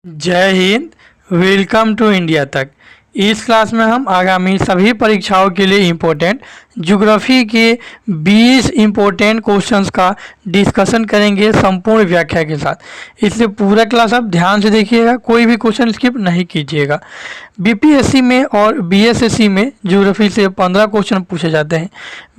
जय Hind. Welcome to India तक। इस क्लास में हम आगामी सभी परीक्षाओं के लिए इम्पोर्टेंट ज्योग्राफी के 20 इम्पोर्टेंट क्वेश्चंस का डिस्कशन करेंगे संपूर्ण व्याख्या के साथ। इसलिए पूरा क्लास आप ध्यान से देखिएगा, कोई भी क्वेश्चन स्किप नहीं कीजिएगा। बीपीएससी में और बीएसएससी में ज्योग्राफी से 15 क्वेश्चन पूछे जाते हैं।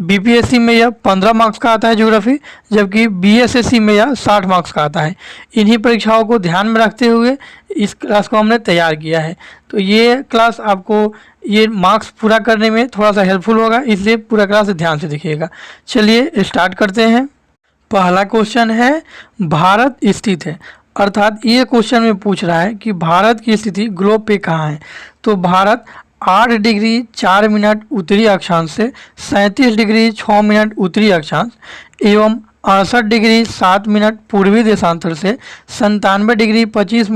बीपीएससी में यह 15 मार्क्स का आता है ज्योग्राफी, जबकि बीएसएससी में यह 60 मार्क्स का आता है। इन्हीं परीक्षाओं को ध्यान में रखते हुए इस क्लास को हमने तैयार किया है। तो ये क्लास आपको ये मार्क्स पूरा करने में थोड़ा सा हेल्पफुल होगा, इसलिए पूरा क्लास ध्यान से देखिएगा। चलिए स्टार्ट करते हैं। पहला क्वेश्चन है भारत स्थित है, अर्थात ये क्वेश्चन में पूछ रहा है कि भारत की स्थिति ग्लोब पे कहाँ है। तो भारत 8 डिग्री 4 मिनट उत्तरी अक्षांश से 37 डिग्री 6 मिनट उत्तरी अक्षांश एवं 68 डिग्री 7 मिनट पूर्वी देशांतर से 97 डिग्री 25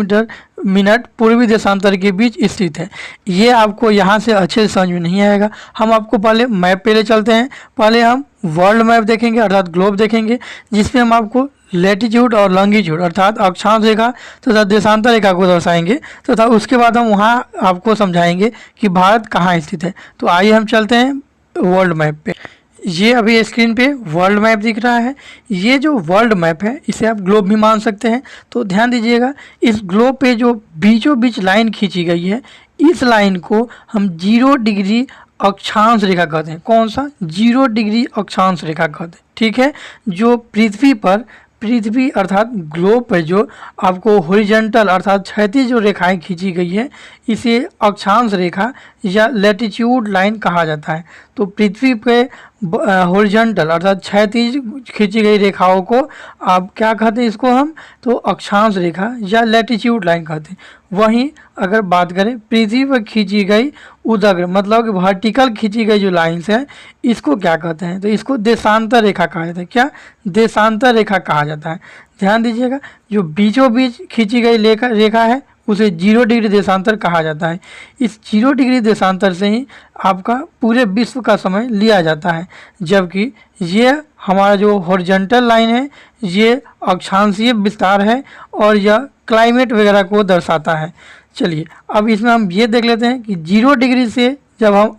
मिनट पूर्वी देशांतर के बीच स्थित है। ये आपको यहाँ से अच्छे से समझ में नहीं आएगा। हम आपको पहले मैप पे ले चलते हैं। पहले हम वर्ल्ड मैप देखेंगे, अर्थात ग्लोब देखेंगे, जिसमें हम आपको लैटिट्यूड और लॉन्गिट्यूड अर्थात अक्षांश रेखा तथा देशांतर रेखा को दर्शाएंगे तथा उसके बाद हम वहाँ आपको समझाएंगे कि भारत कहाँ स्थित है। तो आइए हम चलते हैं वर्ल्ड मैप पे। ये अभी स्क्रीन पे वर्ल्ड मैप दिख रहा है। ये जो वर्ल्ड मैप है इसे आप ग्लोब भी मान सकते हैं। तो ध्यान दीजिएगा, इस ग्लोब पे जो बीचों बीच लाइन खींची गई है, इस लाइन को हम 0 डिग्री अक्षांश रेखा कहते हैं। कौन सा? 0 डिग्री अक्षांश रेखा कहते हैं। ठीक है, जो पृथ्वी अर्थात ग्लोब पर जो आपको हॉरिजॉन्टल अर्थात क्षैतिज जो रेखाएं खींची गई है, इसे अक्षांश रेखा या लैटिट्यूड लाइन कहा जाता है। तो पृथ्वी पे हॉरिजॉन्टल अर्थात क्षैतिज खींची गई रेखाओं को आप क्या कहते हैं? इसको हम तो अक्षांश रेखा या लैटिट्यूड लाइन कहते हैं। वहीं अगर बात करें पृथ्वी पर खींची गई उदग्र मतलब कि वर्टिकल खींची गई जो लाइन्स है, इसको क्या कहते हैं? तो इसको देशांतर रेखा कहा जाता है। क्या? देशांतर रेखा कहा जाता है। ध्यान दीजिएगा, जो बीचों बीच खींची गई रेखा है उसे 0 डिग्री देशांतर कहा जाता है। इस 0 डिग्री देशांतर से ही आपका पूरे विश्व का समय लिया जाता है, जबकि ये हमारा जो हॉरिजॉन्टल लाइन है ये अक्षांशीय विस्तार है और यह क्लाइमेट वगैरह को दर्शाता है। चलिए अब इसमें हम ये देख लेते हैं कि 0 डिग्री से जब हम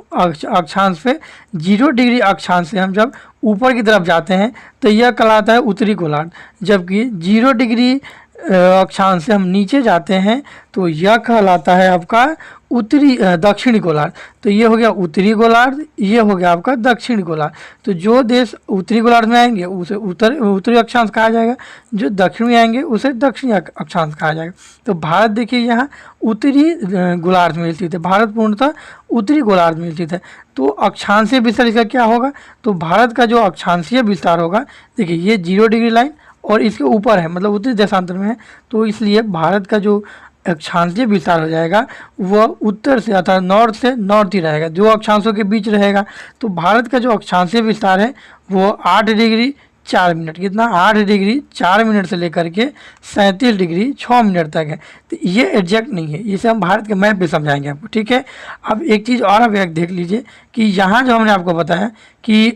अक्षांश पे 0 डिग्री अक्षांश से हम जब ऊपर की तरफ जाते हैं तो यह कहलाता है उत्तरी गोलार्ध, जबकि 0 डिग्री अक्षांश से हम नीचे जाते हैं तो यह कहलाता है आपका दक्षिणी गोलार्ध। तो ये हो गया उत्तरी गोलार्ध, ये हो गया आपका दक्षिणी गोलार्ध। तो जो देश उत्तरी गोलार्ध में आएंगे उसे उत्तरी अक्षांश कहा जाएगा, जो दक्षिण में आएंगे उसे दक्षिणी अक्षांश कहा जाएगा। तो भारत देखिए यहाँ उत्तरी गोलार्ध में स्थित है, भारत पूर्णतः उत्तरी गोलार्ध में स्थित है। तो अक्षांशीय विस्तार इसका क्या होगा? तो भारत का जो अक्षांशीय विस्तार होगा, देखिए ये 0 डिग्री लाइन और इसके ऊपर है मतलब उत्तरी देशांतर में है, तो इसलिए भारत का जो अक्षांशीय विस्तार हो जाएगा वह उत्तर से अर्थात नॉर्थ से नॉर्थ ही रहेगा, जो अक्षांशों के बीच रहेगा। तो भारत का जो अक्षांशीय विस्तार है वो 8 डिग्री 4 मिनट, कितना? 8 डिग्री 4 मिनट से लेकर के 37 डिग्री 6 मिनट तक है। तो ये एग्जैक्ट नहीं है, इसे हम भारत के मैप पे समझाएंगे आपको। ठीक है, अब एक चीज़ और आप देख लीजिए कि यहाँ जो हमने आपको बताया कि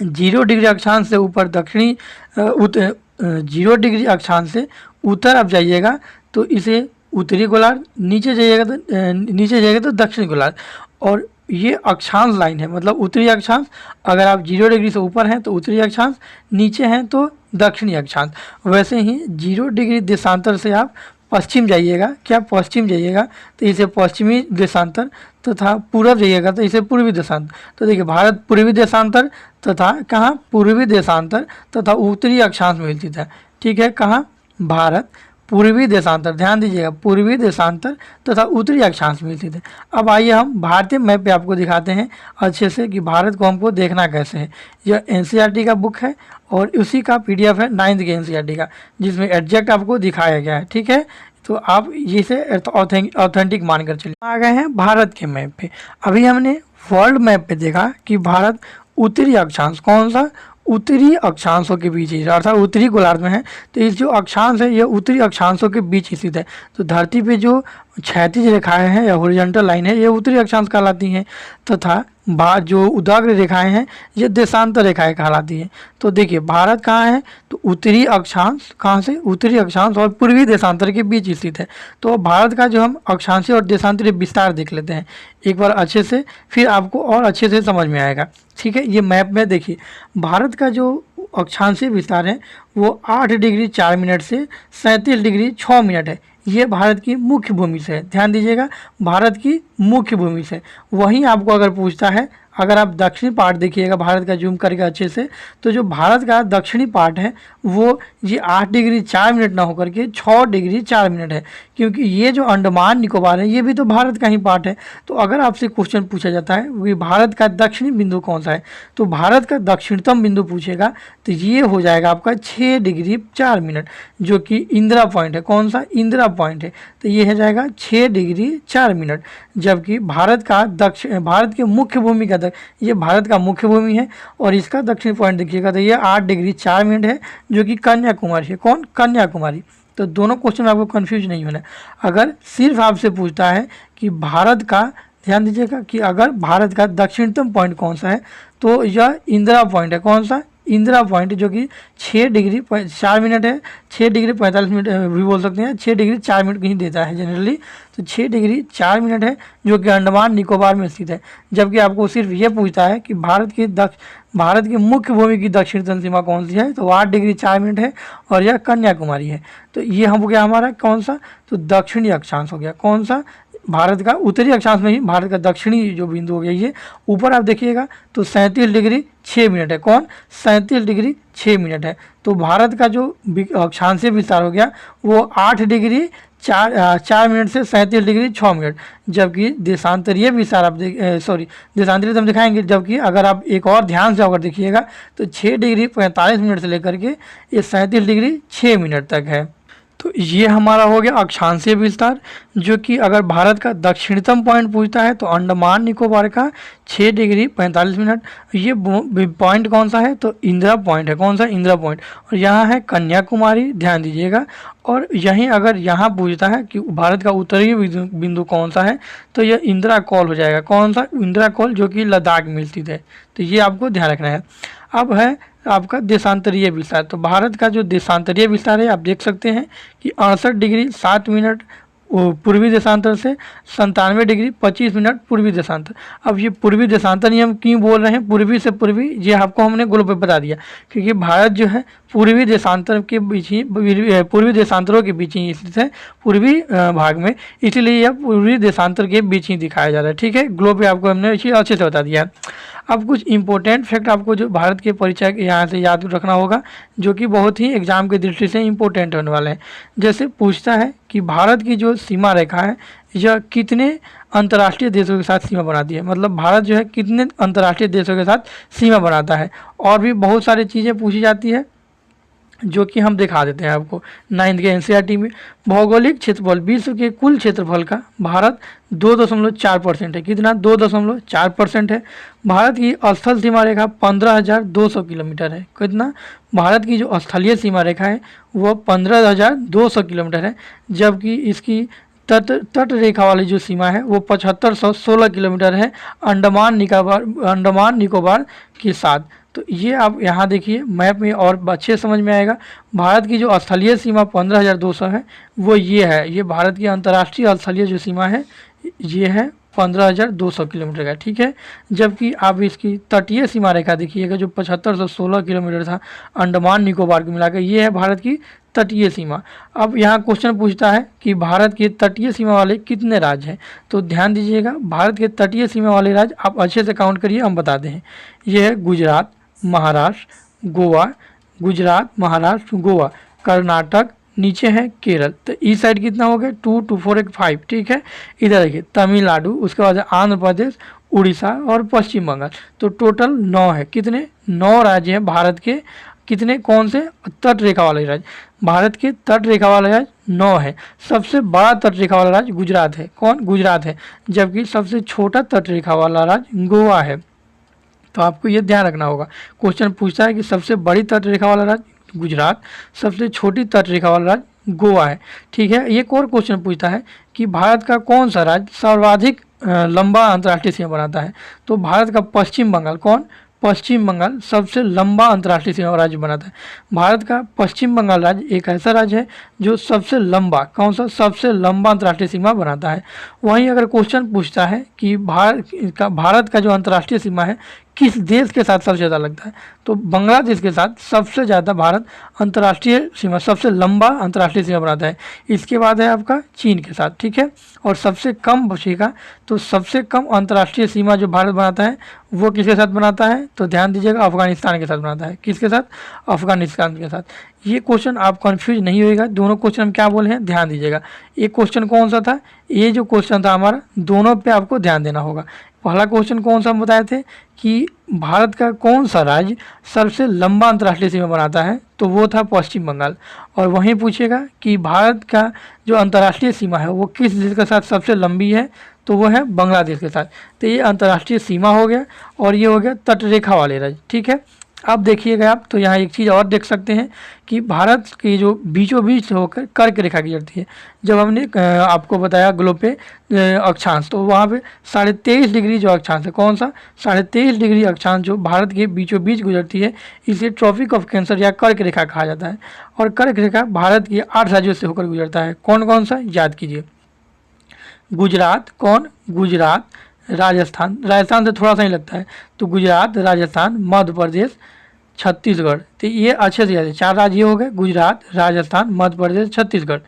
0 डिग्री अक्षांश से ऊपर 0 डिग्री अक्षांश से उत्तर आप जाइएगा तो इसे उत्तरी गोलार्ध, नीचे जाइएगा तो दक्षिणी गोलार्ध। और ये अक्षांश लाइन है मतलब उत्तरी अक्षांश, अगर आप 0 डिग्री से ऊपर हैं तो उत्तरी अक्षांश, नीचे हैं तो दक्षिणी अक्षांश। वैसे ही 0 डिग्री देशांतर से आप पश्चिम जाइएगा, क्या? पश्चिम जाइएगा तो इसे पश्चिमी देशांतर तथा पूर्व जाइएगा तो इसे पूर्वी देशांतर। तो देखिए भारत पूर्वी देशांतर तथा कहाँ? पूर्वी देशांतर तथा उत्तरी अक्षांश में स्थित है। ठीक है, कहाँ? भारत पूर्वी देशांतर, ध्यान दीजिएगा, पूर्वी देशांतर तथा उत्तरी अक्षांश में स्थित है। अब आइए हम भारतीय मैप पे आपको दिखाते हैं अच्छे से कि भारत को हमको देखना कैसे है। यह एनसीईआरटी का बुक है और उसी का पीडीएफ है 9th के एनसीईआरटी का, जिसमें एग्जैक्ट आपको दिखाया गया है। ठीक है, तो आप इसे ऑथेंटिक मानकर चलिए। आ गए हैं भारत के मैप पे। अभी हमने वर्ल्ड मैप पे देखा कि भारत उत्तरी अक्षांश, कौन सा? उत्तरी अक्षांशों के बीच ही अर्थात उत्तरी गोलार्ध में है। तो इस जो अक्षांश है यह उत्तरी अक्षांशों के बीच स्थित है। तो धरती पे जो क्षैतिज रेखाएं हैं या हॉरिजॉन्टल लाइन है ये उत्तरी अक्षांश कहलाती हैं, तथा जो उदाग्र रेखाएं हैं ये देशांतर रेखाएं कहलाती हैं। तो देखिए भारत कहाँ है, तो उत्तरी अक्षांश, कहाँ से, उत्तरी अक्षांश और पूर्वी देशांतर के बीच स्थित है। तो भारत का जो हम अक्षांशीय और देशांतरीय विस्तार देख लेते हैं एक बार अच्छे से, फिर आपको और अच्छे से समझ में आएगा। ठीक है, ये मैप में देखिए भारत का जो अक्षांशीय विस्तार है वो 8 डिग्री 4 मिनट से 37 डिग्री 6 मिनट है। ये भारत की मुख्य भूमि से है, ध्यान दीजिएगा, भारत की मुख्य भूमि से। वहीं आपको अगर पूछता है, अगर आप दक्षिणी पार्ट देखिएगा भारत का जूम करके अच्छे से, तो जो भारत का दक्षिणी पार्ट है वो ये 8 डिग्री 4 मिनट ना होकर के 6 डिग्री 4 मिनट है, क्योंकि ये जो अंडमान निकोबार है ये भी तो भारत का ही पार्ट है। तो अगर आपसे क्वेश्चन पूछा जाता है कि भारत का दक्षिणी बिंदु कौन सा है, तो भारत का दक्षिणतम बिंदु पूछेगा तो ये हो जाएगा आपका 6 डिग्री 4 मिनट, जो कि इंदिरा पॉइंट है। कौन सा, इंदिरा पॉइंट है। तो ये हो जाएगा 6 डिग्री 4 मिनट। जबकि भारत का भारत के मुख्य भूमि का ये भारत का मुख्य भूमि है और इसका दक्षिण पॉइंट देखिएगा तो ये 8 डिग्री 4 मिनट है, जो कि कन्याकुमारी है। कौन, कन्याकुमारी। तो दोनों क्वेश्चन में आपको कंफ्यूज नहीं होना है। अगर सिर्फ आपसे पूछता है कि भारत का, ध्यान दीजिएगा कि अगर भारत का दक्षिणतम पॉइंट कौन सा है, तो यह इंदिरा पॉइंट है। कौन सा, इंदिरा पॉइंट, जो कि 6 डिग्री 4 मिनट है, 6 डिग्री 45 मिनट भी बोल सकते हैं, 6 डिग्री 4 मिनट कहीं देता है जनरली। तो 6 डिग्री 4 मिनट है, जो कि अंडमान निकोबार में स्थित है। जबकि आपको सिर्फ ये पूछता है कि भारत की मुख्य भूमि की दक्षिणतम सीमा कौन सी है, तो 8 डिग्री 4 मिनट है और यह कन्याकुमारी है। तो ये हम हो गया हमारा कौन सा, तो दक्षिणी अक्षांश हो गया। कौन सा, भारत का उत्तरी अक्षांश में ही भारत का दक्षिणी जो बिंदु हो गया ये। ऊपर आप देखिएगा तो 37 डिग्री 6 मिनट है। कौन, 37 डिग्री 6 मिनट है। तो भारत का जो अक्षांशीय विस्तार हो गया वो 8 डिग्री 4 मिनट से 37 डिग्री 6 मिनट। जबकि देशांतरीय विस्तार आप देशांतरीय तो हम दिखाएंगे। जबकि अगर आप एक और ध्यान से अगर देखिएगा तो 6 डिग्री 45 मिनट से लेकर के ये 37 डिग्री 6 मिनट तक है। तो ये हमारा हो गया अक्षांशीय विस्तार, जो कि अगर भारत का दक्षिणतम पॉइंट पूछता है तो अंडमान निकोबार का 6 डिग्री 45 मिनट। ये पॉइंट कौन सा है, तो इंदिरा पॉइंट है। कौन सा, इंदिरा पॉइंट। और यहाँ है कन्याकुमारी, ध्यान दीजिएगा। और यहीं अगर यहाँ पूछता है कि भारत का उत्तरी बिंदु कौन सा है, तो यह इंदिरा कॉल हो जाएगा। कौन सा, इंदिरा कॉल, जो कि लद्दाख में स्थित है। तो ये आपको ध्यान रखना है। अब है आपका देशांतरीय विस्तार। तो भारत का जो देशांतरीय विस्तार है आप देख सकते हैं कि 68 डिग्री 7 मिनट पूर्वी देशांतर से 97 डिग्री 25 मिनट पूर्वी देशांतर। अब ये पूर्वी देशांतर ही हम क्यों बोल रहे हैं, पूर्वी से पूर्वी, ये आपको हमने ग्लोब पे बता दिया, क्योंकि भारत जो है पूर्वी देशांतर के बीच ही, पूर्वी देशांतरों के बीच ही स्थित है, पूर्वी भाग में, इसलिए यह पूर्वी देशांतर के बीच ही दिखाया जा रहा है। ठीक है, ग्लोब पे आपको हमने इसे अच्छे से बता दिया है। अब कुछ इंपॉर्टेंट फैक्ट आपको जो भारत के परिचय यहाँ से याद रखना होगा, जो कि बहुत ही एग्जाम की दृष्टि से इंपॉर्टेंट होने वाले हैं। जैसे पूछता है कि भारत की जो सीमा रेखा है यह कितने अंतर्राष्ट्रीय देशों के साथ सीमा बनाती है, मतलब भारत जो है कितने अंतर्राष्ट्रीय देशों के साथ सीमा बनाता है। और भी बहुत सारी चीज़ें पूछी जाती है, जो कि हम दिखा देते हैं आपको 9th के एनसीईआरटी में। भौगोलिक क्षेत्रफल, विश्व के कुल क्षेत्रफल का भारत 2.4% है। कितना, 2.4% है। भारत की स्थल सीमा रेखा 15,200 किलोमीटर है। कितना, भारत की जो स्थलीय सीमा रेखा है वो 15,200 किलोमीटर है। जबकि इसकी तट रेखा वाली जो सीमा है वो 7516 किलोमीटर है अंडमान निकोबार के साथ। तो ये आप यहाँ देखिए मैप में और अच्छे समझ में आएगा। भारत की जो स्थलीय सीमा 15,200 है वो ये है, ये भारत की अंतर्राष्ट्रीय स्थलीय जो सीमा है ये है 15,200 किलोमीटर का। ठीक है, जबकि आप इसकी तटीय सीमा रेखा देखिएगा जो 7516 किलोमीटर था अंडमान निकोबार को मिलाकर, ये है भारत की तटीय सीमा। अब यहाँ क्वेश्चन पूछता है कि भारत के तटीय सीमा वाले कितने राज्य हैं, तो ध्यान दीजिएगा भारत के तटीय सीमा वाले राज्य आप अच्छे से काउंट करिए, हम बताते हैं। ये है गुजरात, महाराष्ट्र, गोवा, गुजरात, महाराष्ट्र, गोवा, कर्नाटक, नीचे है केरल। तो इस साइड कितना हो गया, 2 2 4 1 5। ठीक है, इधर देखिए तमिलनाडु, उसके बाद आंध्र प्रदेश, उड़ीसा और पश्चिम बंगाल। तो टोटल 9 है। कितने, 9 राज्य हैं भारत के। कितने, कौन से, तट रेखा वाले राज्य। भारत के तट रेखा वाला राज्य 9 है। सबसे बड़ा तट रेखा वाला राज्य गुजरात है। कौन, गुजरात है। जबकि सबसे छोटा तट रेखा वाला राज्य गोवा है। तो आपको ये ध्यान रखना होगा, क्वेश्चन पूछता है कि सबसे बड़ी तट रेखा वाला राज्य गुजरात, सबसे छोटी तट रेखा वाला राज्य गोवा है। ठीक है, एक और क्वेश्चन पूछता है कि भारत का कौन सा राज्य सर्वाधिक लंबा अंतर्राष्ट्रीय सीमा बनाता है। तो भारत का पश्चिम बंगाल, कौन, पश्चिम बंगाल सबसे लंबा अंतर्राष्ट्रीय सीमा राज्य बनाता है। भारत का पश्चिम बंगाल राज्य एक ऐसा राज्य है जो सबसे लंबा, कौन सा, सबसे लंबा अंतर्राष्ट्रीय सीमा बनाता है। वहीं अगर क्वेश्चन पूछता है कि भारत का जो अंतर्राष्ट्रीय सीमा है किस देश के साथ सबसे ज़्यादा लगता है, तो बांग्लादेश के साथ सबसे ज़्यादा भारत अंतर्राष्ट्रीय सीमा, सबसे लंबा अंतर्राष्ट्रीय सीमा बनाता है। इसके बाद है आपका चीन के साथ। ठीक है, और सबसे कम बचेगा, तो सबसे कम अंतर्राष्ट्रीय सीमा जो भारत बनाता है वो किसके साथ बनाता है, तो ध्यान दीजिएगा अफगानिस्तान के साथ बनाता है। किसके साथ, अफगानिस्तान के साथ। ये क्वेश्चन आप कंफ्यूज नहीं होएगा, दोनों क्वेश्चन हम क्या बोले हैं ध्यान दीजिएगा। एक क्वेश्चन कौन सा था, ये जो क्वेश्चन था हमारा, दोनों पे आपको ध्यान देना होगा। पहला क्वेश्चन कौन सा हम बताए थे कि भारत का कौन सा राज्य सबसे लंबा अंतर्राष्ट्रीय सीमा बनाता है, तो वो था पश्चिम बंगाल। और वहीं पूछेगा कि भारत का जो अंतर्राष्ट्रीय सीमा है वो किस देश के साथ सबसे लंबी है, तो वो है बांग्लादेश के साथ। तो ये अंतर्राष्ट्रीय सीमा हो गया और ये हो गया तटरेखा वाले राज्य। ठीक है, अब देखिएगा आप, तो यहाँ एक चीज़ और देख सकते हैं कि भारत की जो बीचों बीच होकर कर्क रेखा गुजरती है। जब हमने आपको बताया ग्लोब पे अक्षांश, तो वहाँ पे 23.5 डिग्री जो अक्षांश है, कौन सा, 23.5 डिग्री अक्षांश जो भारत के बीचों बीच गुजरती है, इसे ट्रॉपिक ऑफ कैंसर या कर्क रेखा कहा जाता है। और कर्क रेखा भारत के 8 राज्यों से होकर गुजरता है। कौन कौन सा, याद कीजिए, गुजरात, कौन, गुजरात, राजस्थान, राजस्थान से थोड़ा सा ही लगता है, तो गुजरात, राजस्थान, मध्य प्रदेश, छत्तीसगढ़। तो ये अच्छे से याद है, 4 राज्य हो गए, गुजरात, राजस्थान, मध्य प्रदेश, छत्तीसगढ़,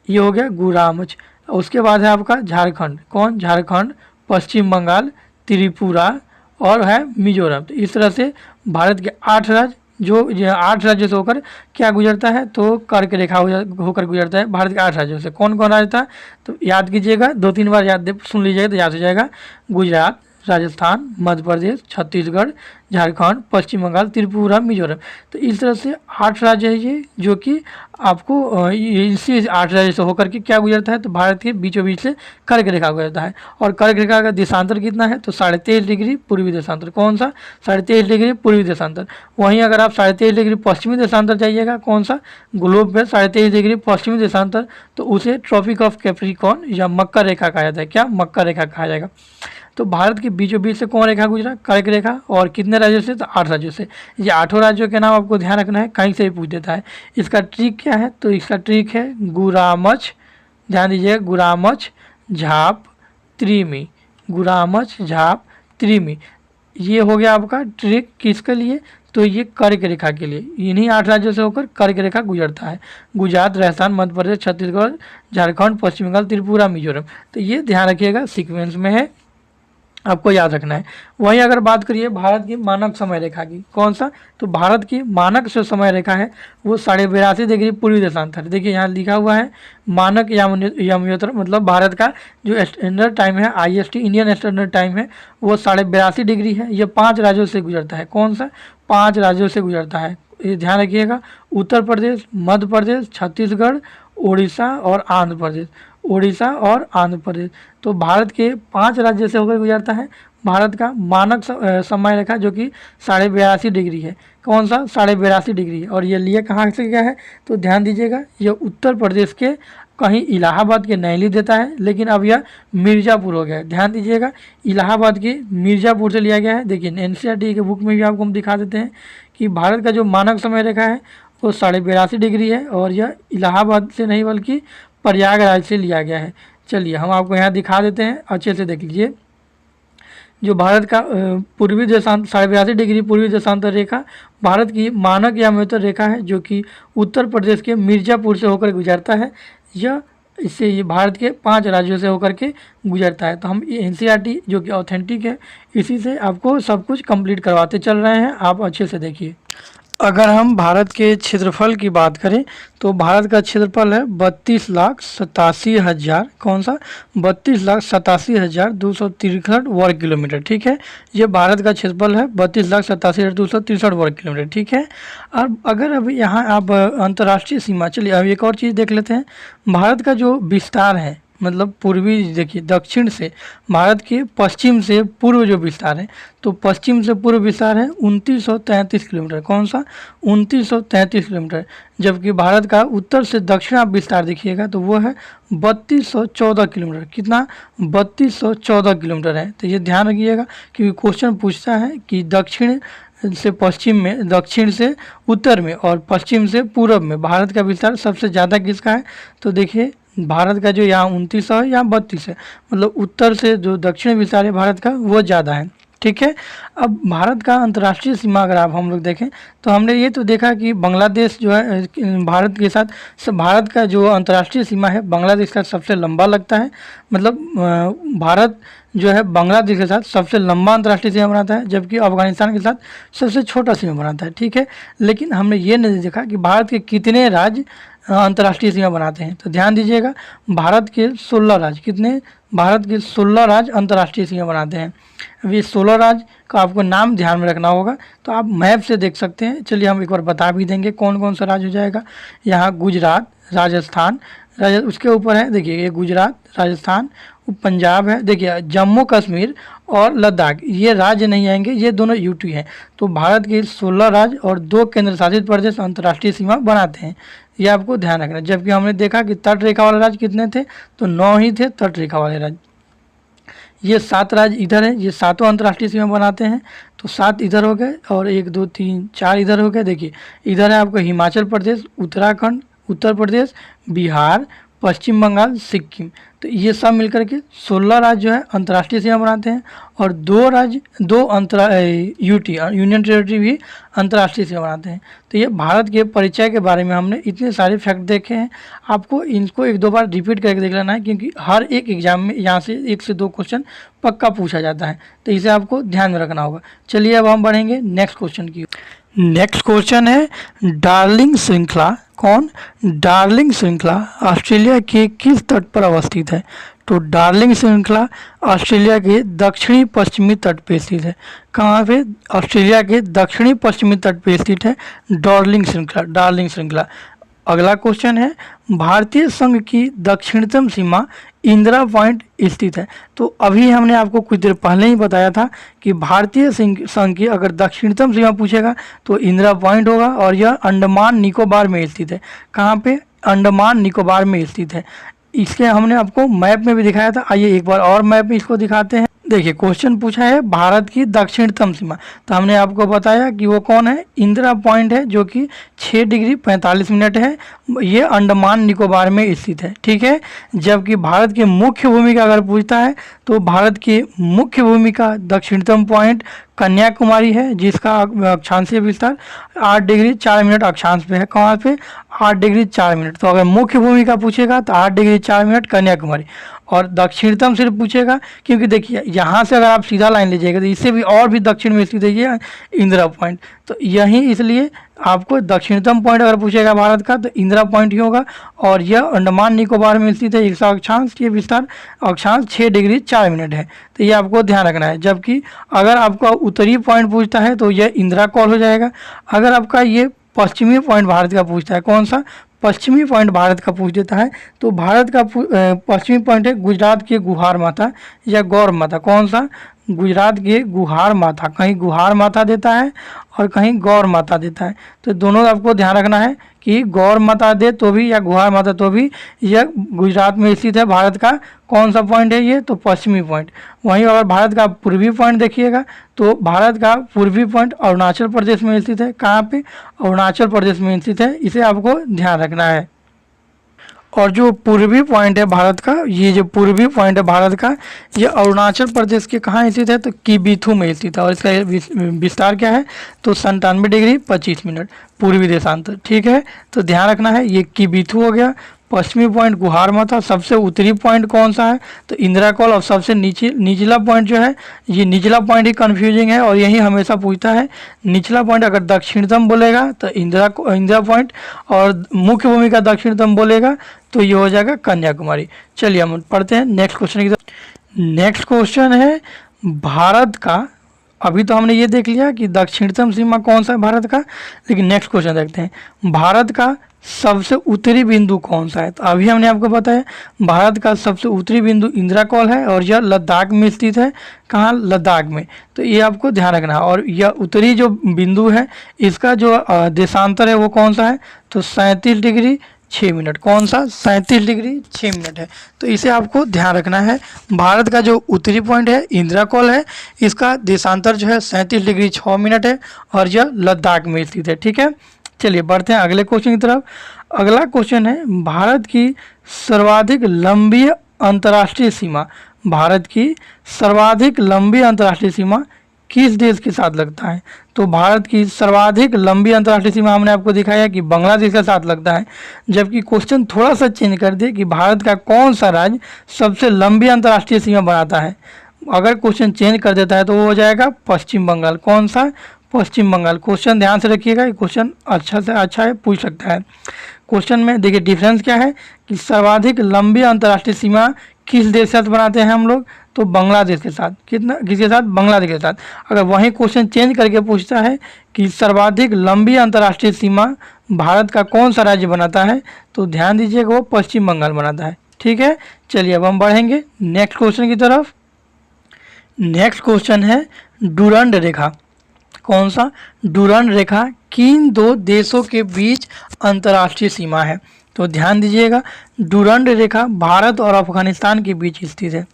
ये हो गया गुरामच। उसके बाद है आपका झारखंड, कौन, झारखंड, पश्चिम बंगाल, त्रिपुरा और है मिजोरम। तो इस तरह से भारत के 8 राज्य, जो 8 राज्यों से होकर क्या गुजरता है, तो कर्क रेखा होकर गुजरता है भारत के 8 राज्यों से। कौन कौन राज्य था, तो याद कीजिएगा, 2-3 बार याद सुन लीजिएगा तो याद हो जाएगा। गुजरात, राजस्थान, मध्य प्रदेश, छत्तीसगढ़, झारखंड, पश्चिम बंगाल, त्रिपुरा, मिजोरम। तो इस तरह से 8 राज्य है ये, जो कि आपको इसी 8 राज्य से होकर के क्या गुजरता है, तो भारत के बीचों बीच से कर्क रेखा गुजरता है। और कर्क रेखा का देशांतर कितना है, तो 23.5 डिग्री पूर्वी देशांतर। कौन सा, 23.5 डिग्री पूर्वी देशांतर। वहीं अगर आप 23.5 डिग्री पश्चिमी देशांतर जाइएगा, कौन सा, ग्लोब पे 23.5 डिग्री पश्चिमी देशांतर, तो उसे ट्रॉपिक ऑफ कैप्रिकॉर्न या मकर रेखा कहा जाता है। क्या, मकर रेखा कहा जाएगा। तो भारत के बीचों बीच से कौन रेखा गुजरा, कर्क रेखा। और कितने राज्यों से, तो 8 राज्यों से। ये 8 राज्यों के नाम आपको ध्यान रखना है, कहीं से भी पूछ देता है। इसका ट्रिक क्या है, तो इसका ट्रिक है गुरामच, ध्यान दीजिए, गुरामच, झाप, त्रिमी, गुरामच, झाप, त्रिमी। ये हो गया आपका ट्रिक किसके लिए, तो ये कर्क रेखा के लिए। इन्हीं 8 राज्यों से होकर कर्क रेखा गुजरता है। गुजरात, राजस्थान, मध्य प्रदेश, छत्तीसगढ़, झारखंड, पश्चिम बंगाल, त्रिपुरा, मिजोरम। तो ये ध्यान रखिएगा, सीक्वेंस में है, आपको याद रखना है। वहीं अगर बात करिए भारत की मानक समय रेखा की, कौन सा, तो भारत की मानक जो समय रेखा है वो 82.5 डिग्री पूर्वी देशांतर। देखिए यहाँ लिखा हुआ है मानक यामयोत्र, मतलब भारत का जो स्टैंडर्ड टाइम है, IST इंडियन स्टैंडर्ड टाइम है, वो 82.5 डिग्री है। ये 5 राज्यों से गुजरता है। कौन सा, 5 राज्यों से गुजरता है, ये ध्यान रखिएगा, उत्तर प्रदेश, मध्य प्रदेश, छत्तीसगढ़, उड़ीसा और आंध्र प्रदेश, उड़ीसा और आंध्र प्रदेश। तो भारत के 5 राज्य से होकर गुजरता है। भारत का मानक समय रेखा जो कि 82.5 डिग्री है। कौन सा, 82.5 डिग्री है। और ये लिए कहाँ से गया है, तो ध्यान दीजिएगा, ये उत्तर प्रदेश के कहीं इलाहाबाद के नैली देता है, लेकिन अब यह मिर्ज़ापुर हो गया है। ध्यान दीजिएगा, इलाहाबाद के मिर्ज़ापुर से लिया गया है। देखिए NCERT के बुक में भी आपको हम दिखा देते हैं कि भारत का जो मानक समय रेखा है वो 82.5 डिग्री है, और यह इलाहाबाद से नहीं बल्कि प्रयागराज से लिया गया है। चलिए हम आपको यहाँ दिखा देते हैं, अच्छे से देख लीजिए। जो भारत का पूर्वी देशांतर 82.5 डिग्री पूर्वी देशांतर रेखा भारत की मानक यामयोत्र रेखा है, जो कि उत्तर प्रदेश के मिर्ज़ापुर से होकर गुजरता है। यह इससे ये भारत के 5 राज्यों से होकर के गुजरता है। तो हम NCERT जो कि ऑथेंटिक है, इसी से आपको सब कुछ कंप्लीट करवाते चल रहे हैं, आप अच्छे से देखिए। अगर हम भारत के क्षेत्रफल की बात करें तो भारत का क्षेत्रफल है 32,87,000, कौन सा, 32,87,263 वर्ग किलोमीटर। ठीक है, ये भारत का क्षेत्रफल है 32,87,263 वर्ग किलोमीटर। ठीक है, अब अगर अभी यहाँ आप अंतर्राष्ट्रीय सीमा, चलिए अब एक और चीज़ देख लेते हैं। भारत का जो विस्तार है, मतलब पूर्वी, देखिए दक्षिण से भारत के पश्चिम से पूर्व जो विस्तार है, तो पश्चिम से पूर्व विस्तार है 2933 किलोमीटर। कौन सा? 2933 किलोमीटर। जबकि भारत का उत्तर से दक्षिण आप विस्तार देखिएगा तो वो है 3214 किलोमीटर। कितना? 3214 किलोमीटर है। तो ये ध्यान रखिएगा क्योंकि क्वेश्चन पूछता है कि दक्षिण से पश्चिम में, दक्षिण से उत्तर में और पश्चिम से पूरब में भारत का विस्तार सबसे ज़्यादा किसका है? तो देखिए भारत का जो यहाँ 2900 है, यहाँ 32 है, मतलब उत्तर से जो दक्षिण विस्तार है भारत का वो ज़्यादा है। ठीक है। अब भारत का अंतर्राष्ट्रीय सीमा अगर आप हम लोग देखें तो हमने ये तो देखा कि बांग्लादेश जो है भारत के साथ, भारत का जो अंतर्राष्ट्रीय सीमा है बांग्लादेश का सबसे लंबा लगता है। मतलब भारत जो है बांग्लादेश के साथ सबसे लंबा अंतर्राष्ट्रीय सीमा बनाता है, जबकि अफगानिस्तान के साथ सबसे छोटा सीमा बनाता है। ठीक है। लेकिन हमने ये नहीं देखा कि भारत के कितने राज्य अंतर्राष्ट्रीय सीमा बनाते हैं। तो ध्यान दीजिएगा, भारत के 16 राज्य, कितने? भारत के 16 राज्य अंतर्राष्ट्रीय सीमा बनाते हैं। अब ये 16 राज्य का आपको नाम ध्यान में रखना होगा, तो आप मैप से देख सकते हैं। चलिए हम एक बार बता भी देंगे कौन कौन सा राज्य हो जाएगा। यहाँ गुजरात, राजस्थान, उसके ऊपर है देखिए ये गुजरात, राजस्थान, पंजाब है, देखिए जम्मू कश्मीर और लद्दाख, ये राज्य नहीं आएंगे, ये दोनों यूटी हैं। तो भारत के 16 राज्य और 2 केंद्र शासित प्रदेश अंतर्राष्ट्रीय सीमा बनाते हैं, ये आपको ध्यान रखना। जबकि हमने देखा कि तट रेखा वाले राज्य कितने थे? तो 9 ही थे तट रेखा वाले राज्य। ये 7 राज्य इधर है, ये सातों अंतर्राष्ट्रीय सीमा बनाते हैं। तो 7 इधर हो गए और 1 2 3 4 इधर हो गए। देखिए इधर है आपको हिमाचल प्रदेश, उत्तराखंड, उत्तर प्रदेश, बिहार, पश्चिम बंगाल, सिक्किम। तो ये सब मिलकर के 16 राज्य जो है अंतर्राष्ट्रीय सीमा बनाते हैं और 2 राज्य, 2 यूटी यूनियन टेरिटरी भी अंतर्राष्ट्रीय सीमा बनाते हैं। तो ये भारत के परिचय के बारे में हमने इतने सारे फैक्ट देखे हैं। आपको इनको 1-2 बार रिपीट करके देख लेना है क्योंकि हर एक एग्जाम में यहाँ से 1 से 2 क्वेश्चन पक्का पूछा जाता है, तो इसे आपको ध्यान में रखना होगा। चलिए अब हम बढ़ेंगे नेक्स्ट क्वेश्चन की। नेक्स्ट क्वेश्चन है डार्लिंग श्रृंखला। कौन? डार्लिंग श्रृंखला ऑस्ट्रेलिया के किस तट पर अवस्थित है? तो डार्लिंग श्रृंखला ऑस्ट्रेलिया के दक्षिणी पश्चिमी तट पे स्थित है। कहाँ पे? ऑस्ट्रेलिया के दक्षिणी पश्चिमी तट पे स्थित है डार्लिंग श्रृंखला। डार्लिंग श्रृंखला। अगला क्वेश्चन है भारतीय संघ की दक्षिणतम सीमा इंदिरा पॉइंट स्थित है। तो अभी हमने आपको कुछ देर पहले ही बताया था कि भारतीय संघ की अगर दक्षिणतम सीमा पूछेगा तो इंदिरा पॉइंट होगा और यह अंडमान निकोबार में स्थित है। कहाँ पे? अंडमान निकोबार में स्थित है। इसके हमने आपको मैप में भी दिखाया था। आइए एक बार और मैप में इसको दिखाते हैं। देखिए क्वेश्चन पूछा है भारत की दक्षिणतम सीमा, तो हमने आपको बताया कि वो कौन है? इंदिरा पॉइंट है जो कि 6 डिग्री 45 मिनट है, ये अंडमान निकोबार में स्थित है। ठीक है। जबकि भारत की मुख्य भूमिका अगर पूछता है तो भारत की मुख्य भूमिका दक्षिणतम पॉइंट कन्याकुमारी है, जिसका अक्षांशीय विस्तार 8 डिग्री 4 मिनट अक्षांश पे है। कहाँ पे? 8 डिग्री 4 मिनट। तो अगर मुख्य भूमिका पूछेगा तो 8 डिग्री 4 मिनट कन्याकुमारी, और दक्षिणतम सिर्फ पूछेगा क्योंकि देखिए यहाँ से अगर आप सीधा लाइन लीजिएगा तो इससे भी और भी दक्षिण में स्थित है ये इंदिरा पॉइंट। तो यही इसलिए आपको दक्षिणतम पॉइंट अगर पूछेगा भारत का तो इंदिरा पॉइंट ही होगा, और यह अंडमान निकोबार में स्थित है। इसका अक्षांश, ये विस्तार अक्षांश 6 डिग्री 4 मिनट है। तो ये आपको ध्यान रखना है। जबकि अगर आपका उत्तरी पॉइंट पूछता है तो यह इंदिरा कॉल हो जाएगा। अगर आपका ये पश्चिमी पॉइंट भारत का पूछता है, कौन सा? पश्चिमी पॉइंट भारत का पूछ देता है तो भारत का पश्चिमी पॉइंट है गुजरात के गुहार माता या गौर माता। कौन सा? गुजरात के गुहार माता। कहीं गुहार माता देता है और कहीं गौर माता देता है, तो दोनों आपको ध्यान रखना है कि गौर माता दे तो भी या गुहार माता तो भी यह गुजरात में स्थित है। भारत का कौन सा पॉइंट है? ये तो पश्चिमी पॉइंट। वहीं अगर भारत का पूर्वी पॉइंट देखिएगा तो भारत का पूर्वी पॉइंट अरुणाचल प्रदेश में स्थित है। कहाँ पे? अरुणाचल प्रदेश में स्थित है, इसे आपको ध्यान रखना है। और जो पूर्वी पॉइंट है भारत का, ये जो पूर्वी पॉइंट है भारत का, ये अरुणाचल प्रदेश के कहाँ स्थित है? तो किबिथु में स्थित है, और इसका विस्तार क्या है? तो 97 डिग्री 25 मिनट पूर्वी देशांतर। ठीक है। तो ध्यान रखना है, ये किबिथु हो गया। पश्चिमी पॉइंट गुहार माता। सबसे उत्तरी पॉइंट कौन सा है? तो इंदिरा कॉल। और सबसे निचला पॉइंट जो है, ये निचला पॉइंट ही कंफ्यूजिंग है और यही हमेशा पूछता है। निचला पॉइंट अगर दक्षिणतम बोलेगा तो इंदिरा पॉइंट, और मुख्य भूमिका दक्षिणतम बोलेगा तो ये हो जाएगा कन्याकुमारी। चलिए हम पढ़ते हैं नेक्स्ट क्वेश्चन की तरफ। नेक्स्ट क्वेश्चन है भारत का, अभी तो हमने ये देख लिया कि दक्षिणतम सीमा कौन सा है भारत का, लेकिन नेक्स्ट क्वेश्चन देखते हैं। भारत का सबसे उत्तरी बिंदु कौन सा है? तो अभी हमने आपको बताया भारत का सबसे उत्तरी बिंदु इंदिरा कॉल है और यह लद्दाख में स्थित है। कहाँ? लद्दाख में। तो ये आपको ध्यान रखना है। और यह उत्तरी जो बिंदु है इसका जो देशांतर है वो कौन सा है? तो 37 डिग्री 6 मिनट। कौन सा? 37 डिग्री 6 मिनट है। तो इसे आपको ध्यान रखना है। भारत का जो उत्तरी पॉइंट है इंदिरा कॉल है, इसका देशांतर जो है 37 डिग्री 6 मिनट है और यह लद्दाख में स्थित है। ठीक है, चलिए बढ़ते हैं अगले क्वेश्चन की तरफ। अगला क्वेश्चन है भारत की सर्वाधिक लंबी अंतर्राष्ट्रीय सीमा। भारत की सर्वाधिक लंबी अंतर्राष्ट्रीय सीमा किस देश के साथ लगता है? तो भारत की सर्वाधिक लंबी अंतर्राष्ट्रीय सीमा हमने आपको दिखाया कि बांग्लादेश के साथ लगता है। जबकि क्वेश्चन थोड़ा सा चेंज कर दे कि भारत का कौन सा राज्य सबसे लंबी अंतर्राष्ट्रीय सीमा बनाता है। अगर क्वेश्चन चेंज कर देता है तो वो हो जाएगा पश्चिम बंगाल। कौन सा? पश्चिम बंगाल। क्वेश्चन ध्यान से रखिएगा, ये क्वेश्चन अच्छा से अच्छा है, पूछ सकता है। क्वेश्चन में देखिए डिफरेंस क्या है कि सर्वाधिक लंबी अंतर्राष्ट्रीय सीमा किस देश के साथ बनाते हैं हम लोग? तो बांग्लादेश के साथ। कितना? किसके साथ? बांग्लादेश के साथ। अगर वही क्वेश्चन चेंज करके पूछता है कि सर्वाधिक लंबी अंतर्राष्ट्रीय सीमा भारत का कौन सा राज्य बनाता है, तो ध्यान दीजिएगा वो पश्चिम बंगाल बनाता है। ठीक है, चलिए अब हम बढ़ेंगे नेक्स्ट क्वेश्चन की तरफ। नेक्स्ट क्वेश्चन है डुरंड रेखा। कौन सा? डुरंड रेखा किन दो देशों के बीच अंतर्राष्ट्रीय सीमा है? तो ध्यान दीजिएगा डुरंड रेखा भारत और अफगानिस्तान के बीच स्थित है।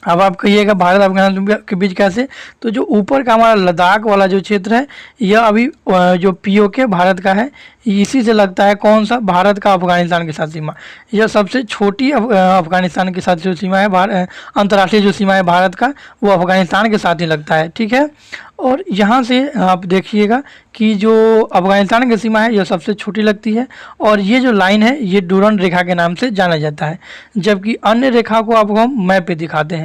अब आप कहिएगा भारत अफगानिस्तान के बीच कैसे? तो जो ऊपर का हमारा लद्दाख वाला जो क्षेत्र है यह अभी जो पीओके भारत का है, इसी से लगता है। कौन सा? भारत का अफगानिस्तान के साथ सीमा। यह सबसे छोटी अफगानिस्तान के साथ जो सीमा है, अंतर्राष्ट्रीय जो सीमा है भारत का, वो अफगानिस्तान के साथ ही लगता है। ठीक है, और यहाँ से आप देखिएगा कि जो अफगानिस्तान की सीमा है यह सबसे छोटी लगती है और ये जो लाइन है ये डुरंड रेखा के नाम से जाना जाता है। जबकि अन्य रेखा को आपको हम मैप पे दिखाते हैं।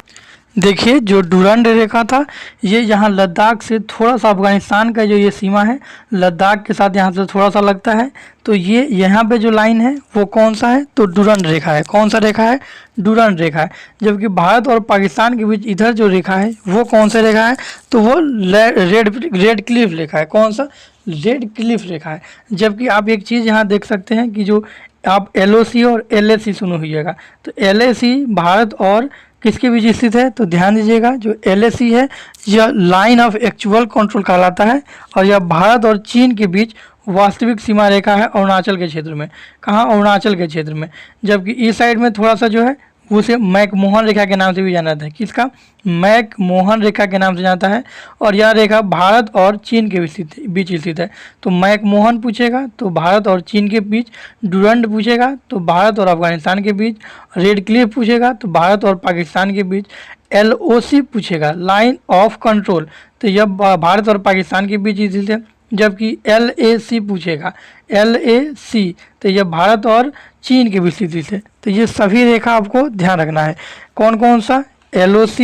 देखिए जो डुरंड रेखा था ये यहाँ लद्दाख से थोड़ा सा, अफगानिस्तान का जो ये सीमा है लद्दाख के साथ यहाँ से थोड़ा सा लगता है। तो ये यहाँ पे जो लाइन है वो कौन सा है? तो डुरंड रेखा है। कौन सा रेखा है? डुरंड रेखा है। जबकि भारत और पाकिस्तान के बीच इधर जो रेखा है वो कौन सा रेखा है? तो वो रेड क्लिफ रेखा है। कौन सा? रेड क्लिफ रेखा है। जबकि आप एक चीज़ यहाँ देख सकते हैं कि जो आप LOC और LAC सुनो होइएगा, तो LAC भारत और किसके बीच स्थित है? तो ध्यान दीजिएगा जो LAC है यह लाइन ऑफ एक्चुअल कंट्रोल कहलाता है और यह भारत और चीन के बीच वास्तविक सीमा रेखा है अरुणाचल के क्षेत्र में। कहाँ? अरुणाचल के क्षेत्र में। जबकि इस साइड में थोड़ा सा जो है उसे मैकमोहन रेखा के नाम से भी जाना जाता है। किसका? मैकमोहन रेखा के नाम से जाता है और यह रेखा भारत और चीन के बीच स्थित है। तो मैकमोहन पूछेगा तो भारत और चीन के बीच, डुरंड पूछेगा तो भारत और अफगानिस्तान के बीच, रेड क्लिफ पूछेगा तो भारत और पाकिस्तान के बीच, LOC पूछेगा लाइन ऑफ कंट्रोल तो यह भारत और पाकिस्तान के बीच स्थित है। जबकि LAC पूछेगा, LAC तो यह भारत और चीन के बीच स्थित है। तो ये सभी रेखा आपको ध्यान रखना है। कौन कौन सा? LOC,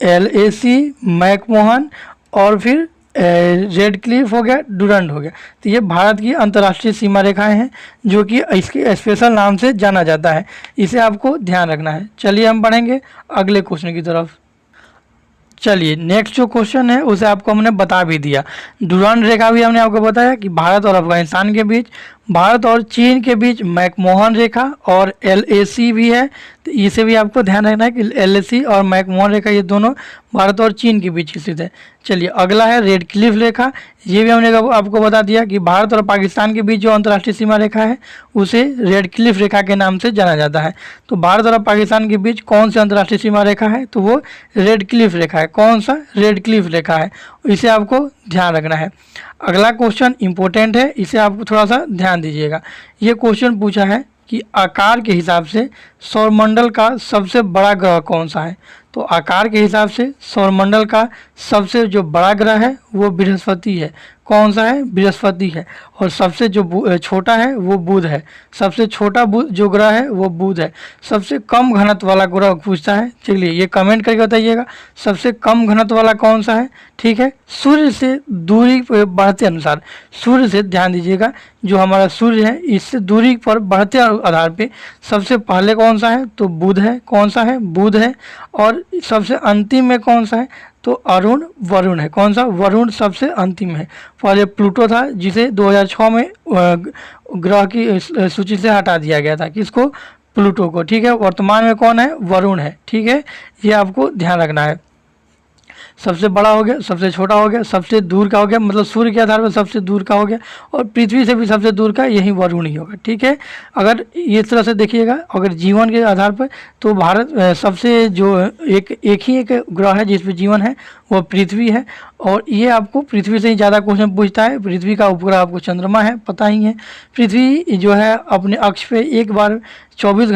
LAC, मैकमोहन और फिर रेड क्लिफ हो गया, डुरंड हो गया। तो ये भारत की अंतर्राष्ट्रीय सीमा रेखाएं हैं जो कि इसके स्पेशल नाम से जाना जाता है। इसे आपको ध्यान रखना है। चलिए हम बढ़ेंगे अगले क्वेश्चन की तरफ। चलिए नेक्स्ट जो क्वेश्चन है उसे आपको हमने बता भी दिया। डुरंड रेखा भी हमने आपको बताया कि भारत और अफगानिस्तान के बीच, भारत और चीन के बीच मैकमोहन रेखा और LAC भी है। तो इसे भी आपको ध्यान रखना है कि LAC और मैकमोहन रेखा ये दोनों भारत और चीन के बीच स्थित है। चलिए अगला है रेड क्लिफ रेखा। ये भी हमने आपको बता दिया कि भारत और पाकिस्तान के बीच जो अंतर्राष्ट्रीय सीमा रेखा है उसे रेड क्लिफ रेखा के नाम से जाना जाता है। तो भारत और पाकिस्तान के बीच कौन सी अंतर्राष्ट्रीय सीमा रेखा है? तो वो रेड क्लिफ रेखा है। कौन सा? रेड क्लिफ रेखा है। इसे आपको ध्यान रखना है। अगला क्वेश्चन इंपॉर्टेंट है, इसे आपको थोड़ा सा ध्यान दीजिएगा। ये क्वेश्चन पूछा है कि आकार के हिसाब से सौरमंडल का सबसे बड़ा ग्रह कौन सा है? तो आकार के हिसाब से सौरमंडल का सबसे जो बड़ा ग्रह है वो बृहस्पति है। कौन सा है? बृहस्पति है। और सबसे जो छोटा है वो बुध है। सबसे छोटा जो ग्रह है वो बुध है। सबसे कम घनत्व वाला ग्रह पूछता है। चलिए ये कमेंट करके बताइएगा सबसे कम घनत्व वाला कौन सा है। ठीक है, सूर्य से दूरी बढ़ते अनुसार, सूर्य से ध्यान दीजिएगा जो हमारा सूर्य है इससे दूरी पर बढ़ते आधार पे सबसे पहले कौन सा है? तो बुध है। कौन सा है? बुध है। और सबसे अंतिम में कौन सा है? तो अरुण वरुण है। कौन सा? वरुण सबसे अंतिम है। पहले प्लूटो था जिसे 2006 में ग्रह की सूची से हटा दिया गया था। किसको? प्लूटो को। ठीक है, वर्तमान में कौन है? वरुण है। ठीक है, ये आपको ध्यान रखना है। सबसे बड़ा हो गया, सबसे छोटा हो गया, सबसे दूर का हो गया, मतलब सूर्य के आधार पर सबसे दूर का हो गया, और पृथ्वी से भी सबसे दूर का यही वरुण ही होगा। ठीक है, अगर इस तरह से देखिएगा, अगर जीवन के आधार पर तो भारत सबसे जो एक ग्रह है जिस पर जीवन है वो पृथ्वी है। और ये आपको पृथ्वी से ही ज़्यादा क्वेश्चन पूछता है। पृथ्वी का उपग्रह आपको चंद्रमा है, पता ही है। पृथ्वी जो है अपने अक्ष पे एक बार 24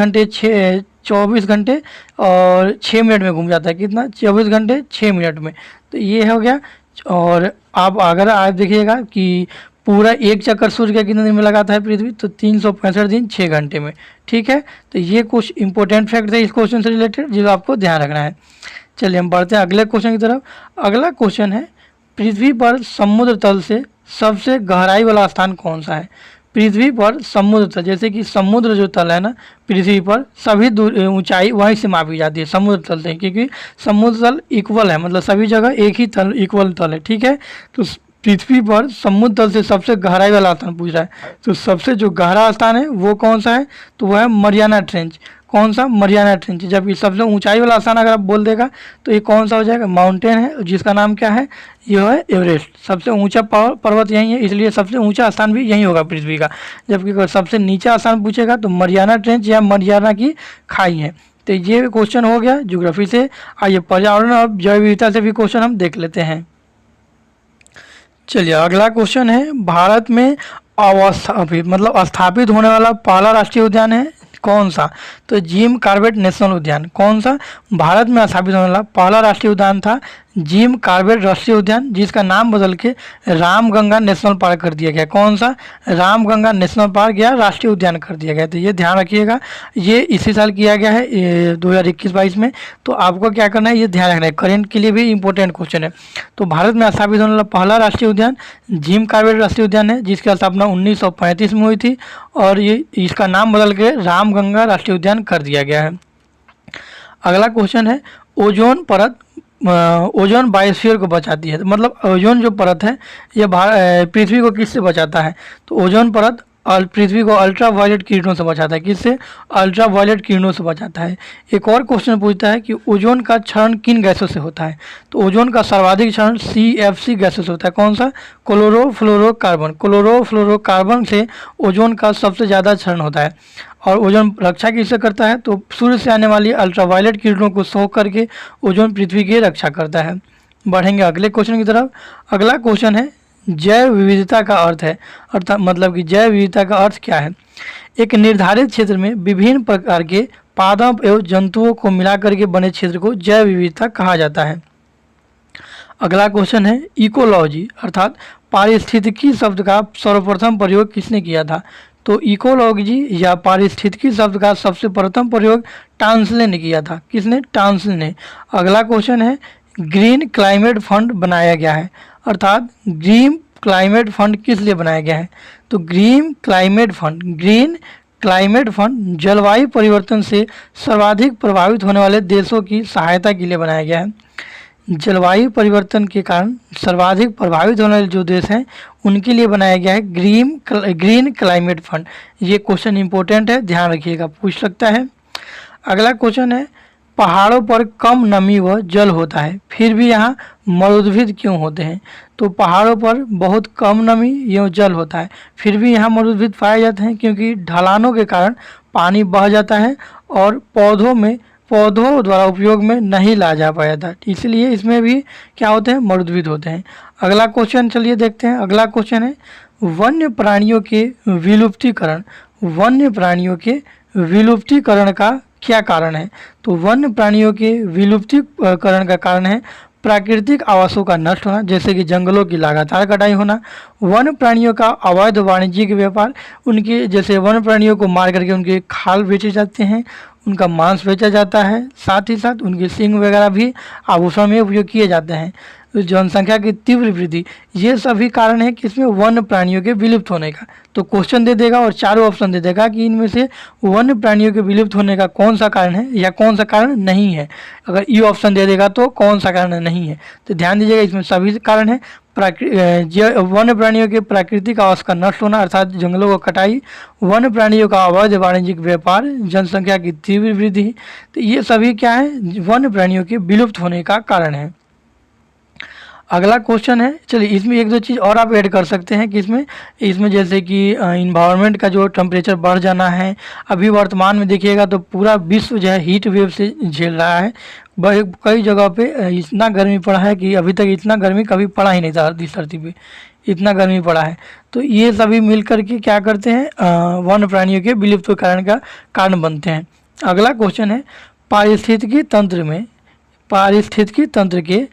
घंटे और 6 मिनट में घूम जाता है। कितना? 24 घंटे 6 मिनट में। तो ये हो गया। और अगर आप देखिएगा कि पूरा एक चक्कर सूर्य का कितने दिन में लगाता है पृथ्वी, तो 365 दिन 6 घंटे में। ठीक है, तो ये कुछ इंपॉर्टेंट फैक्ट है इस क्वेश्चन से रिलेटेड जो आपको ध्यान रखना है। चलिए हम बढ़ते हैं अगले क्वेश्चन की तरफ। अगला क्वेश्चन है, पृथ्वी पर समुद्र तल से सबसे गहराई वाला स्थान कौन सा है? पृथ्वी पर समुद्र तल, जैसे कि समुद्र जो तल है ना पृथ्वी पर, सभी ऊंचाई वहीं से मापी जाती है समुद्र तल से, क्योंकि समुद्र तल इक्वल है, मतलब सभी जगह एक ही तल इक्वल तल है। ठीक है, तो पृथ्वी पर समुद्र तल से सबसे गहराई वाला स्थान पूछ रहा है। तो सबसे जो गहरा स्थान है वो कौन सा है? तो वह है मरियाना ट्रेंच। कौन सा? Mariana trench. जब ये सबसे ऊंचाई वाला स्थान अगर आप बोल देगा तो ये कौन सा हो जाएगा? माउंटेन है जिसका नाम क्या है? यह है एवरेस्ट। सबसे ऊंचा पर्वत यही है, इसलिए सबसे ऊंचा स्थान भी यही होगा पृथ्वी का। जबकि अगर सबसे नीचा स्थान पूछेगा तो मरियाना ट्रेंच या मरियाना की खाई है। तो ये क्वेश्चन हो गया ज्योग्राफी से। आइए पर्यावरण और जैव विविधता से भी क्वेश्चन हम देख लेते हैं। चलिए अगला क्वेश्चन है, भारत में स्थापित होने वाला पहला राष्ट्रीय उद्यान है कौन सा? तो जिम कॉर्बेट नेशनल उद्यान। कौन सा? भारत में स्थापित होने वाला पहला राष्ट्रीय उद्यान था जिम कॉर्बेट राष्ट्रीय उद्यान, जिसका नाम बदल के रामगंगा नेशनल पार्क कर दिया गया। कौन सा? रामगंगा नेशनल पार्क या राष्ट्रीय उद्यान कर दिया गया। तो ये ध्यान रखिएगा, ये इसी साल किया गया है 2021-22 में। तो आपको क्या करना है, ये ध्यान रखना है, करेंट के लिए भी इंपॉर्टेंट क्वेश्चन है। तो भारत में स्थापित होने वाला पहला राष्ट्रीय उद्यान जिम कॉर्बेट राष्ट्रीय उद्यान है, जिसकी स्थापना 1935 में हुई थी, और ये इसका नाम बदल के रामगंगा राष्ट्रीय उद्यान कर दिया गया है। अगला क्वेश्चन है, ओजोन परत ओजोन बायोस्फीयर को बचाती है। तो मतलब ओजोन जो परत है ये पृथ्वी को किससे बचाता है? तो ओजोन परत पृथ्वी को अल्ट्रा वायलेट किरणों से बचाता है। किससे? अल्ट्रा वायलेट किरणों से बचाता है। एक और क्वेश्चन पूछता है कि ओजोन का क्षरण किन गैसों से होता है? तो ओजोन का सर्वाधिक क्षरण CFC गैसों से होता है। कौन सा? क्लोरोफ्लोरोकार्बन। क्लोरोफ्लोरोकार्बन से ओजोन का सबसे ज़्यादा क्षरण होता है। और ओजोन रक्षा किससे करता है? तो सूर्य से आने वाली अल्ट्रावायलेट किरणों को सोख करके ओजोन पृथ्वी की रक्षा करता है। बढ़ेंगे अगले क्वेश्चन की तरफ। अगला क्वेश्चन है, जैव विविधता का अर्थ है, अर्थात मतलब कि जैव विविधता का अर्थ क्या है? एक निर्धारित क्षेत्र में विभिन्न प्रकार के पादप एवं जंतुओं को मिलाकर के बने क्षेत्र को जैव विविधता कहा जाता है। अगला क्वेश्चन है, इकोलॉजी अर्थात पारिस्थितिकी शब्द का सर्वप्रथम प्रयोग किसने किया था? तो इकोलॉजी या पारिस्थितिकी शब्द का सबसे प्रथम प्रयोग टांसले ने किया था। किसने? टांसले ने। अगला क्वेश्चन है, ग्रीन क्लाइमेट फंड बनाया गया है, अर्थात ग्रीन क्लाइमेट फंड किस लिए बनाया गया है? तो ग्रीन क्लाइमेट फंड जलवायु परिवर्तन से सर्वाधिक प्रभावित होने वाले देशों की सहायता के लिए बनाया गया है। जलवायु परिवर्तन के कारण सर्वाधिक प्रभावित होने वाले जो देश हैं उनके लिए बनाया गया है ग्रीन क्लाइमेट फंड। ये क्वेश्चन इंपॉर्टेंट है, ध्यान रखिएगा, पूछ सकता है। अगला क्वेश्चन है, पहाड़ों पर कम नमी व जल होता है फिर भी यहाँ मरुद्भिद क्यों होते हैं? तो पहाड़ों पर बहुत कम नमी एवं जल होता है फिर भी यहाँ मरुद्भिद पाए जाते हैं, क्योंकि ढलानों के कारण पानी बह जाता है और पौधों द्वारा उपयोग में नहीं ला जा पाया था, इसलिए इसमें भी क्या होते हैं? मरुद्भिद होते हैं। अगला क्वेश्चन चलिए देखते हैं। अगला क्वेश्चन है, वन्य प्राणियों के विलुप्तीकरण का क्या कारण है? तो वन्य प्राणियों के विलुप्तीकरण का कारण है प्राकृतिक आवासों का नष्ट होना, जैसे कि जंगलों की लगातार कटाई होना, वन्य प्राणियों का अवैध वाणिज्यिक व्यापार, उनके जैसे वन्य प्राणियों को मार करके उनके खाल बेचे जाते हैं, उनका मांस बेचा जाता है, साथ ही साथ उनके सींग वगैरह भी आभूषण में उपयोग किए जाते हैं। जनसंख्या की तीव्र वृद्धि, ये सभी कारण है कि इसमें वन्य प्राणियों के विलुप्त होने का। तो क्वेश्चन दे देगा और चारों ऑप्शन दे देगा कि इनमें से वन्य प्राणियों के विलुप्त होने का कौन सा कारण है या कौन सा कारण नहीं है। अगर ई ऑप्शन दे देगा तो कौन सा कारण नहीं है। तो ध्यान दीजिएगा, इसमें सभी कारण है। वन्य प्राणियों के प्राकृतिक आवास का नष्ट होना अर्थात जंगलों की कटाई, वन्य प्राणियों का अवैध वाणिज्यिक व्यापार, जनसंख्या की तीव्र वृद्धि। तो ये सभी क्या है, वन्य प्राणियों के विलुप्त होने का कारण है। अगला क्वेश्चन है, चलिए इसमें एक दो चीज़ और आप ऐड कर सकते हैं कि इसमें जैसे कि इन्वायरमेंट का जो टेम्परेचर बढ़ जाना है। अभी वर्तमान में देखिएगा तो पूरा विश्व जो है हीट वेव से झेल रहा है। कई जगह पे इतना गर्मी पड़ा है कि अभी तक इतना गर्मी कभी पड़ा ही नहीं था इस धरती पे, इतना गर्मी पड़ा है। तो ये सभी मिल करके क्या करते हैं, वन्य प्राणियों के विलुप्त का कारण बनते हैं। अगला क्वेश्चन है, पारिस्थितिकी तंत्र के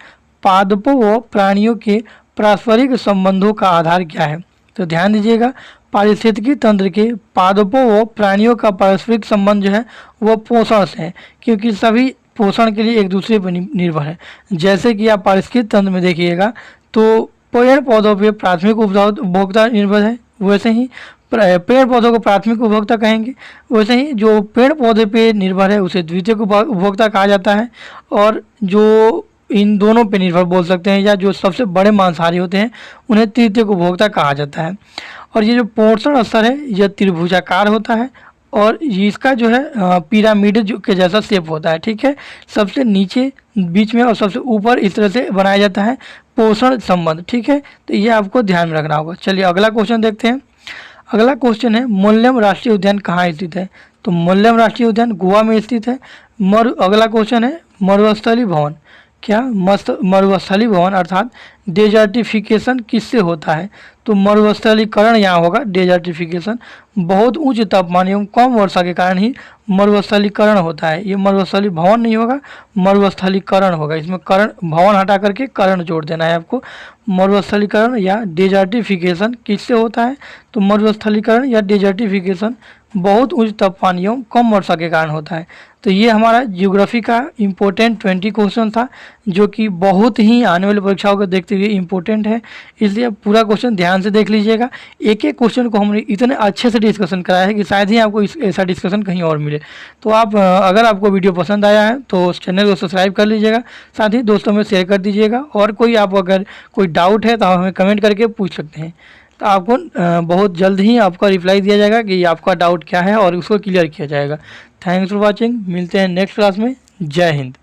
पादपों व प्राणियों के पारस्परिक संबंधों का आधार क्या है। तो ध्यान दीजिएगा, पारिस्थितिकी तंत्र के पादपों व प्राणियों का पारस्परिक संबंध जो है वह पोषण से है, क्योंकि सभी पोषण के लिए एक दूसरे पर निर्भर है। जैसे कि आप पारिस्थितिकी तंत्र में देखिएगा तो पेड़ पौधों पर प्राथमिक उपभोक्ता निर्भर है, वैसे ही पेड़ पौधों को प्राथमिक उपभोक्ता कहेंगे, वैसे ही जो पेड़ पौधे पे निर्भर है उसे द्वितीयक उपभोक्ता कहा जाता है। और जो इन दोनों पे निर्भर बोल सकते हैं या जो सबसे बड़े मांसाहारी होते हैं उन्हें तृतीयक उपभोक्ता कहा जाता है। और ये जो पोषण स्तर है यह त्रिभुजाकार होता है और इसका जो है पिरामिड के जैसा शेप होता है। ठीक है, सबसे नीचे, बीच में और सबसे ऊपर इस तरह से बनाया जाता है पोषण संबंध। ठीक है, तो ये आपको ध्यान में रखना होगा। चलिए अगला क्वेश्चन देखते हैं। अगला क्वेश्चन है, मोल्लेम राष्ट्रीय उद्यान कहाँ स्थित है। तो मोल्लेम राष्ट्रीय उद्यान गोवा में स्थित है। अगला क्वेश्चन है, मरुस्थली भवन, क्या मरुस्थली भवन अर्थात डेजर्टिफिकेशन किससे होता है। तो मरुस्थलीकरण यहाँ होगा, डेजर्टिफिकेशन। बहुत उच्च तापमान एवं कम वर्षा के कारण ही मरुस्थलीकरण होता है। ये मरुस्थली भवन नहीं होगा, मरुस्थलीकरण होगा। इसमें करण, भवन हटा करके करण जोड़ देना है आपको। मरुस्थलीकरण या डेजर्टिफिकेशन किससे होता है। तो मरुस्थलीकरण या डेजर्टिफिकेशन बहुत उच्च तापमान एवं कम वर्षा के कारण होता है। तो ये हमारा ज्योग्राफी का इम्पोर्टेंट 20 क्वेश्चन था, जो कि बहुत ही आने वाली परीक्षाओं को देखते हुए इम्पोर्टेंट है। इसलिए पूरा क्वेश्चन ध्यान से देख लीजिएगा। एक एक क्वेश्चन को हमने इतने अच्छे से डिस्कशन कराया है कि शायद ही आपको ऐसा डिस्कशन कहीं और मिले। तो आप अगर आपको वीडियो पसंद आया है तो उस चैनल को सब्सक्राइब कर लीजिएगा, साथ ही दोस्तों में शेयर कर दीजिएगा। और कोई आप अगर कोई डाउट है तो आप हमें कमेंट करके पूछ सकते हैं, तो आपको बहुत जल्द ही आपका रिप्लाई दिया जाएगा कि आपका डाउट क्या है और उसको क्लियर किया जाएगा। थैंक्स फॉर वॉचिंग, मिलते हैं नेक्स्ट क्लास में। जय हिंद।